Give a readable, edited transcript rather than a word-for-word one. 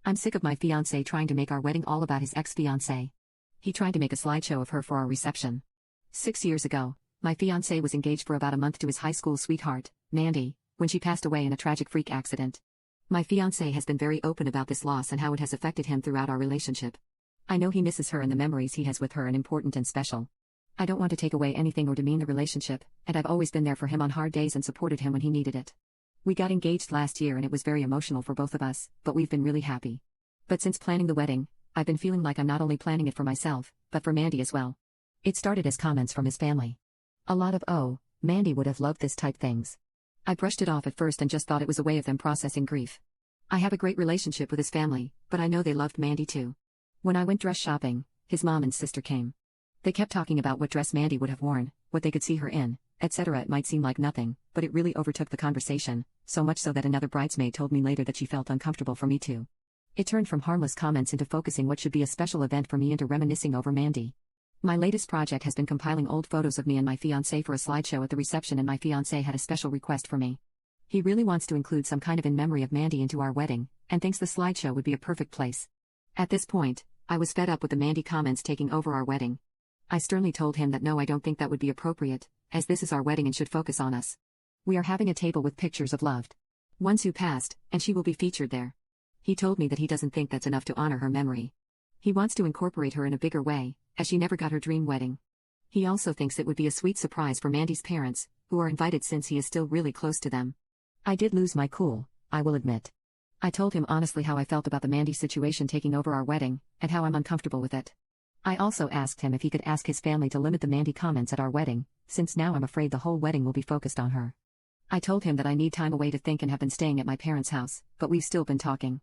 I'm sick of my fiancé trying to make our wedding all about his ex-fiancée. He tried to make a slideshow of her for our reception. 6 years ago, my fiancé was engaged for about a month to his high school sweetheart, Mandy, when she passed away in a tragic freak accident. My fiancé has been very open about this loss and how it has affected him throughout our relationship. I know he misses her and the memories he has with her are important and special. I don't want to take away anything or demean the relationship, and I've always been there for him on hard days and supported him when he needed it. We got engaged last year and it was very emotional for both of us, but we've been really happy. But since planning the wedding, I've been feeling like I'm not only planning it for myself, but for Mandy as well. It started as comments from his family. A lot of, "Oh, Mandy would have loved this" type things. I brushed it off at first and just thought it was a way of them processing grief. I have a great relationship with his family, but I know they loved Mandy too. When I went dress shopping, his mom and sister came. They kept talking about what dress Mandy would have worn, what they could see her in, etc. It might seem like nothing, but it really overtook the conversation, so much so that another bridesmaid told me later that she felt uncomfortable for me too. It turned from harmless comments into focusing what should be a special event for me into reminiscing over Mandy. My latest project has been compiling old photos of me and my fiancé for a slideshow at the reception, and my fiancé had a special request for me. He really wants to include some kind of in memory of Mandy into our wedding, and thinks the slideshow would be a perfect place. At this point, I was fed up with the Mandy comments taking over our wedding. I sternly told him that no, I don't think that would be appropriate, as this is our wedding and should focus on us. We are having a table with pictures of loved ones who passed, and she will be featured there. He told me that he doesn't think that's enough to honor her memory. He wants to incorporate her in a bigger way, as she never got her dream wedding. He also thinks it would be a sweet surprise for Mandy's parents, who are invited since he is still really close to them. I did lose my cool, I will admit. I told him honestly how I felt about the Mandy situation taking over our wedding, and how I'm uncomfortable with it. I also asked him if he could ask his family to limit the Mandy comments at our wedding, since now I'm afraid the whole wedding will be focused on her. I told him that I need time away to think and have been staying at my parents' house, but we've still been talking.